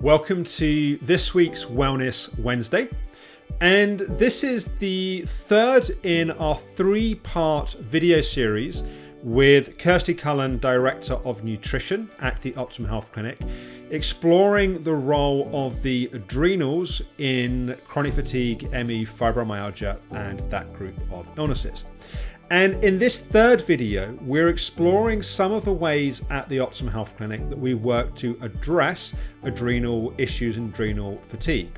Welcome to this week's Wellness Wednesday. And this is the third in our three-part video series with Kirsty Cullen, Director of Nutrition at the Optimum Health Clinic, exploring the role of the adrenals in chronic fatigue, ME, fibromyalgia, and that group of illnesses. And in this third video, we're exploring some of the ways at the Optimum Health Clinic that we work to address adrenal issues and adrenal fatigue.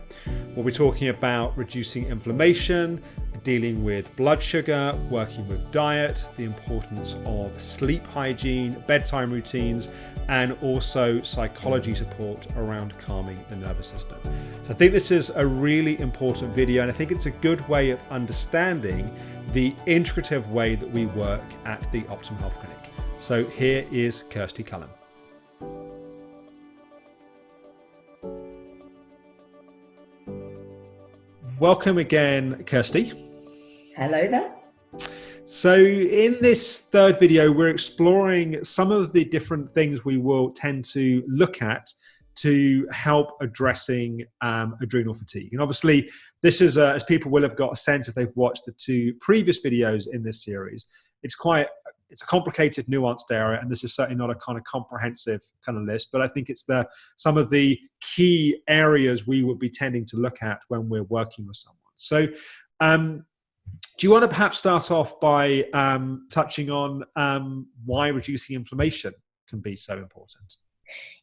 We'll be talking about reducing inflammation, dealing with blood sugar, working with diet, the importance of sleep hygiene, bedtime routines, and also psychology support around calming the nervous system. So I think this is a really important video, and I think it's a good way of understanding the integrative way that we work at the Optimum Health Clinic. So here is Kirsty Cullen. Welcome again, Kirsty. Hello there. So in this third video, we're exploring some of the different things we will tend to look at to help addressing adrenal fatigue. And obviously, this is, as people will have got a sense if they've watched the two previous videos in this series, it's a complicated, nuanced area, and this is certainly not a kind of comprehensive kind of list, but I think it's some of the key areas we would be tending to look at when we're working with someone. So do you want to perhaps start off by touching on why reducing inflammation can be so important?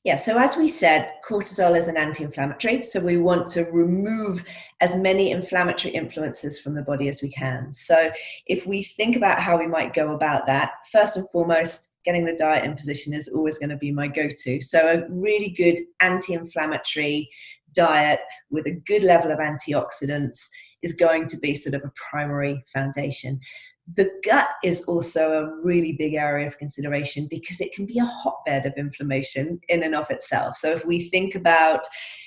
Yeah, so as we said, cortisol is an anti-inflammatory, so we want to remove as many inflammatory influences from the body as we can. So if we think about how we might go about that, first and foremost, getting the diet in position is always going to be my go-to. So a really good anti-inflammatory diet with a good level of antioxidants is going to be sort of a primary foundation. The gut is also a really big area of consideration because it can be a hotbed of inflammation in and of itself. So if we think about,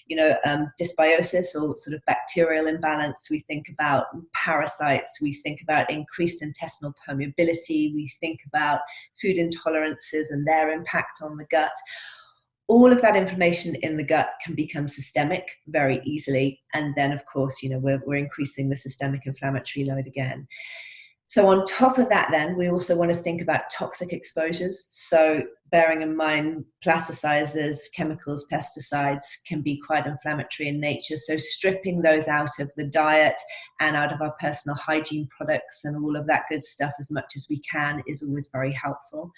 dysbiosis or sort of bacterial imbalance, we think about parasites, we think about increased intestinal permeability, we think about food intolerances and their impact on the gut. All of that inflammation in the gut can become systemic very easily. And then, of course, we're increasing the systemic inflammatory load again. So on top of that, then, we also want to think about toxic exposures. So bearing in mind plasticizers, chemicals, pesticides can be quite inflammatory in nature. So stripping those out of the diet and out of our personal hygiene products and all of that good stuff as much as we can is always very helpful.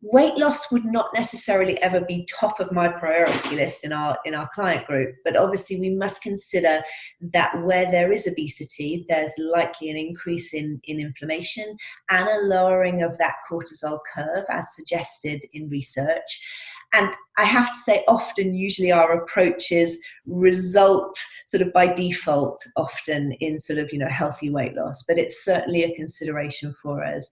Weight loss would not necessarily ever be top of my priority list in our client group, but obviously we must consider that where there is obesity, there's likely an increase in inflammation and a lowering of that cortisol curve as suggested in research. And I have to say often, usually our approaches result sort of by default often in sort of, healthy weight loss, but it's certainly a consideration for us.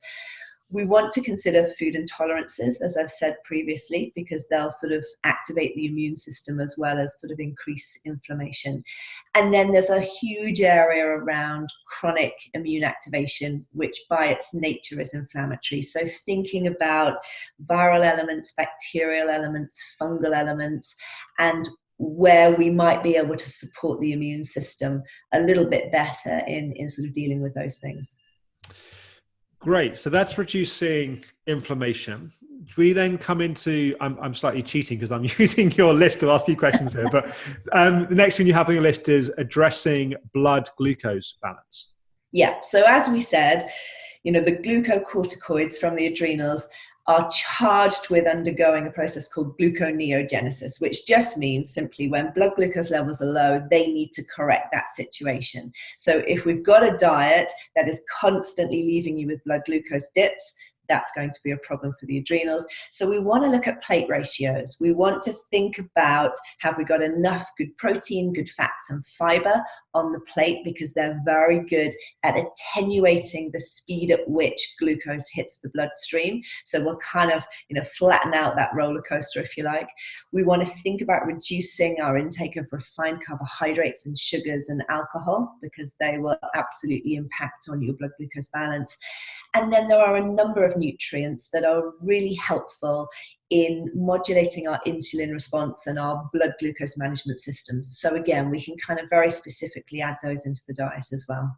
We want to consider food intolerances, as I've said previously, because they'll sort of activate the immune system as well as sort of increase inflammation. And then there's a huge area around chronic immune activation, which by its nature is inflammatory. So thinking about viral elements, bacterial elements, fungal elements, and where we might be able to support the immune system a little bit better in sort of dealing with those things. Great. So that's reducing inflammation. We then come into, I'm slightly cheating because I'm using your list to ask you questions here, but the next thing you have on your list is addressing blood glucose balance. Yeah. So as we said, the glucocorticoids from the adrenals are charged with undergoing a process called gluconeogenesis, which just means simply when blood glucose levels are low, they need to correct that situation. So if we've got a diet that is constantly leaving you with blood glucose dips, that's going to be a problem for the adrenals. So we want to look at plate ratios. We want to think about, have we got enough good protein, good fats and fiber on the plate, because they're very good at attenuating the speed at which glucose hits the bloodstream. So we'll kind of, flatten out that roller coaster, if you like. We want to think about reducing our intake of refined carbohydrates and sugars and alcohol, because they will absolutely impact on your blood glucose balance. And then there are a number of nutrients that are really helpful in modulating our insulin response and our blood glucose management systems. So again, we can kind of very specifically add those into the diet as well.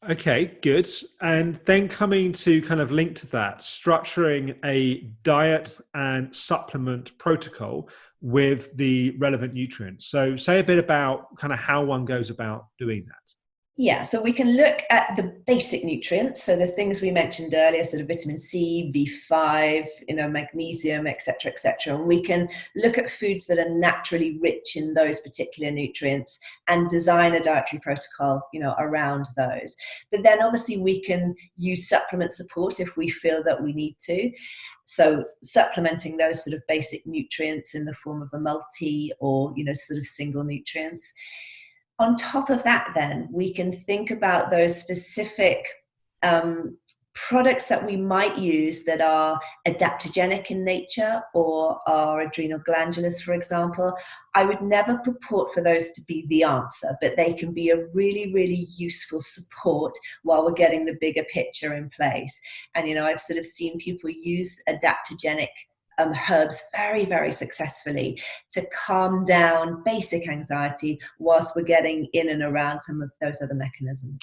Okay, good. And then coming to kind of link to that, structuring a diet and supplement protocol with the relevant nutrients. So say a bit about kind of how one goes about doing that. Yeah, so we can look at the basic nutrients, so the things we mentioned earlier, sort of vitamin C, B5, magnesium, etc., etc. And we can look at foods that are naturally rich in those particular nutrients and design a dietary protocol, around those. But then obviously we can use supplement support if we feel that we need to. So supplementing those sort of basic nutrients in the form of a multi or, sort of single nutrients. On top of that, then, we can think about those specific products that we might use that are adaptogenic in nature or are adrenal glandulars, for example. I would never purport for those to be the answer, but they can be a really, really useful support while we're getting the bigger picture in place. And, I've sort of seen people use adaptogenic herbs very, very successfully to calm down basic anxiety whilst we're getting in and around some of those other mechanisms.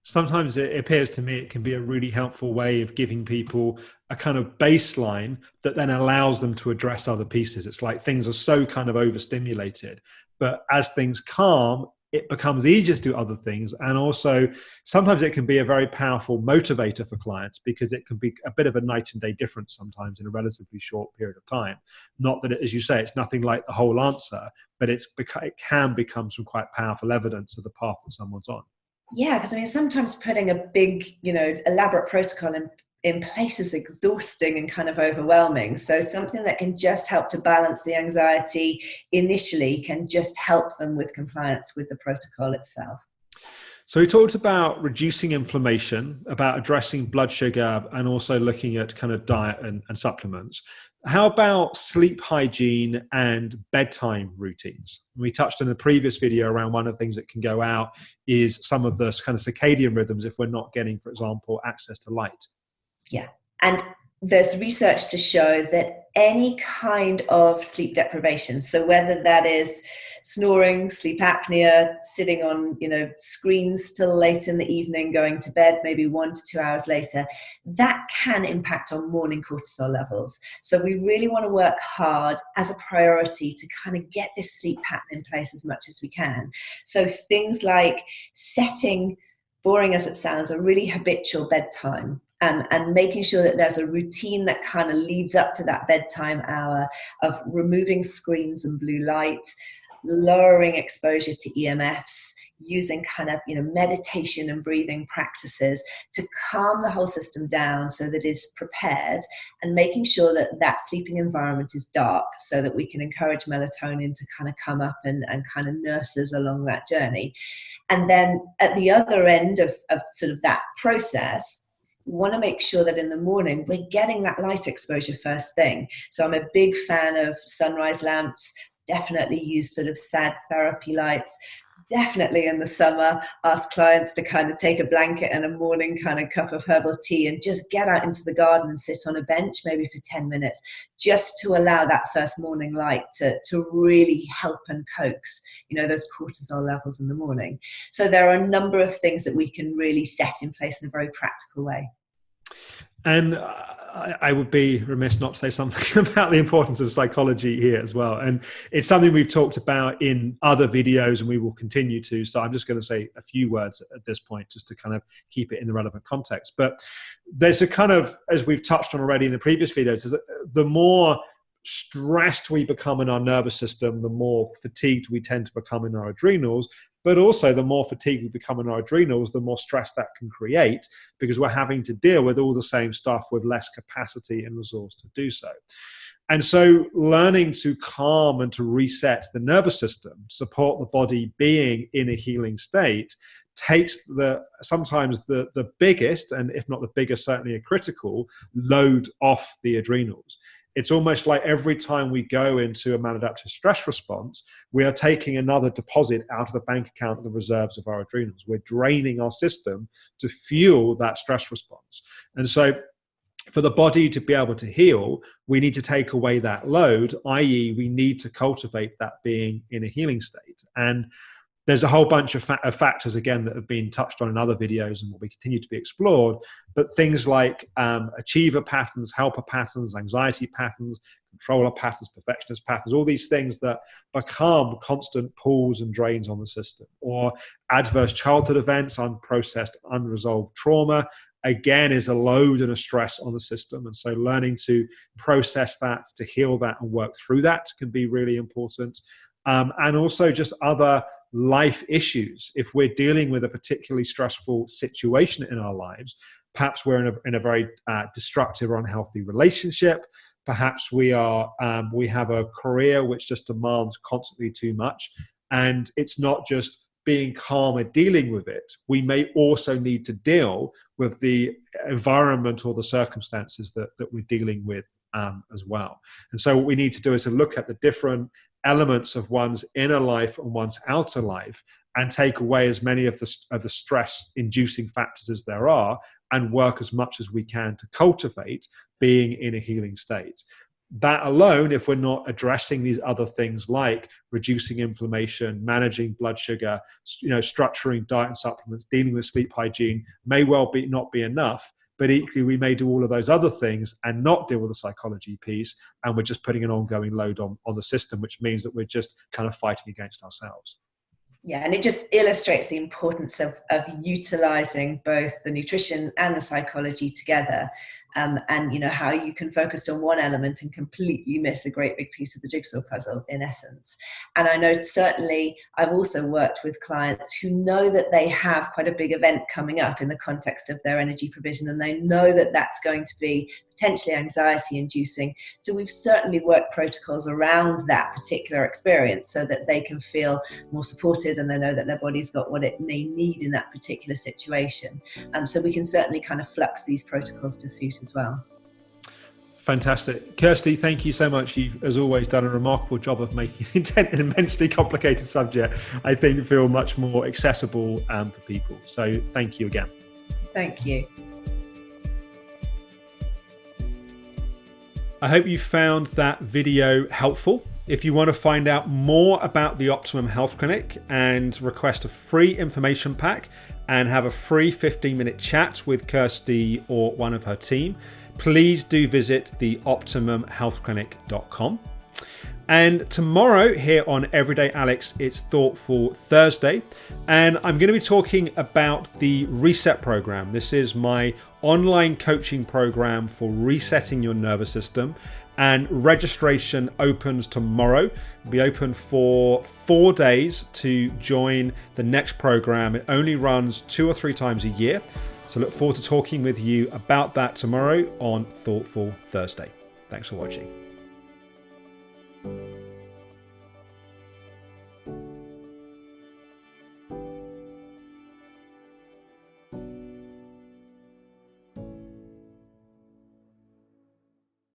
Sometimes it appears to me it can be a really helpful way of giving people a kind of baseline that then allows them to address other pieces. It's like things are so kind of overstimulated, but as things calm, it becomes easier to do other things. And also sometimes it can be a very powerful motivator for clients because it can be a bit of a night and day difference sometimes in a relatively short period of time. Not that, as you say, it's nothing like the whole answer, but it can become some quite powerful evidence of the path that someone's on. Yeah, because sometimes putting a big, elaborate protocol in place is exhausting and kind of overwhelming. So something that can just help to balance the anxiety initially can just help them with compliance with the protocol itself. So we talked about reducing inflammation, about addressing blood sugar, and also looking at kind of diet and supplements. How about sleep hygiene and bedtime routines? We touched in the previous video around one of the things that can go out is some of the kind of circadian rhythms if we're not getting, for example, access to light. Yeah. And there's research to show that any kind of sleep deprivation, so whether that is snoring, sleep apnea, sitting on, screens till late in the evening, going to bed maybe 1 to 2 hours later, that can impact on morning cortisol levels. So we really want to work hard as a priority to kind of get this sleep pattern in place as much as we can. So things like setting, boring as it sounds, a really habitual bedtime. And making sure that there's a routine that kind of leads up to that bedtime hour of removing screens and blue light, lowering exposure to EMFs, using kind of, meditation and breathing practices to calm the whole system down so that it's prepared, and making sure that that sleeping environment is dark so that we can encourage melatonin to kind of come up and kind of nurse us along that journey. And then at the other end of sort of that process, we want to make sure that in the morning we're getting that light exposure first thing. So I'm a big fan of sunrise lamps, definitely use sort of SAD therapy lights. Definitely in the summer, ask clients to kind of take a blanket and a morning kind of cup of herbal tea and just get out into the garden and sit on a bench maybe for 10 minutes, just to allow that first morning light to really help and coax, those cortisol levels in the morning. So there are a number of things that we can really set in place in a very practical way. And I would be remiss not to say something about the importance of psychology here as well. And it's something we've talked about in other videos and we will continue to. So I'm just going to say a few words at this point just to kind of keep it in the relevant context. But there's a kind of, as we've touched on already in the previous videos, is that the more stressed we become in our nervous system, the more fatigued we tend to become in our adrenals. But also the more fatigued we become in our adrenals, the more stress that can create because we're having to deal with all the same stuff with less capacity and resource to do so. And so learning to calm and to reset the nervous system, support the body being in a healing state, takes sometimes the biggest, and if not the biggest, certainly a critical load off the adrenals. It's almost like every time we go into a maladaptive stress response, we are taking another deposit out of the bank account of the reserves of our adrenals. We're draining our system to fuel that stress response. And so for the body to be able to heal, we need to take away that load, i.e. we need to cultivate that being in a healing state. And there's a whole bunch of factors, again, that have been touched on in other videos and will be continue to be explored. But things like achiever patterns, helper patterns, anxiety patterns, controller patterns, perfectionist patterns, all these things that become constant pulls and drains on the system. Or adverse childhood events, unprocessed, unresolved trauma, again, is a load and a stress on the system. And so learning to process that, to heal that and work through that can be really important. And also just other life issues. If we're dealing with a particularly stressful situation in our lives, perhaps we're in a very destructive or unhealthy relationship. Perhaps we have a career which just demands constantly too much. And it's not just being calm and dealing with it. We may also need to deal with the environment or the circumstances that we're dealing with as well. And so what we need to do is to look at the different elements of one's inner life and one's outer life and take away as many of the stress-inducing factors as there are and work as much as we can to cultivate being in a healing state. That alone, if we're not addressing these other things like reducing inflammation, managing blood sugar, structuring diet and supplements, dealing with sleep hygiene, may well not be enough. But equally, we may do all of those other things and not deal with the psychology piece, and we're just putting an ongoing load on the system, which means that we're just kind of fighting against ourselves. Yeah, and it just illustrates the importance of utilizing both the nutrition and the psychology together, and how you can focus on one element and completely miss a great big piece of the jigsaw puzzle in essence. And I know certainly I've also worked with clients who know that they have quite a big event coming up in the context of their energy provision, and they know that that's going to be potentially anxiety inducing. So we've certainly worked protocols around that particular experience so that they can feel more supported and they know that their body's got what it may need in that particular situation. So we can certainly kind of flux these protocols to suit as well. Fantastic. Kirsty, thank you so much. You've, as always, done a remarkable job of making an immensely complicated subject, I think, feel much more accessible for people. So thank you again. Thank you. I hope you found that video helpful. If you want to find out more about the Optimum Health Clinic and request a free information pack and have a free 15-minute chat with Kirsty or one of her team, please do visit the optimumhealthclinic.com. And tomorrow here on Everyday Alex, it's Thoughtful Thursday, and I'm going to be talking about the Reset program. This is my online coaching program for resetting your nervous system, and registration opens tomorrow. It'll be open for 4 days to join the next program. It only runs 2 or 3 times a year. So look forward to talking with you about that tomorrow on Thoughtful Thursday. Thanks for watching.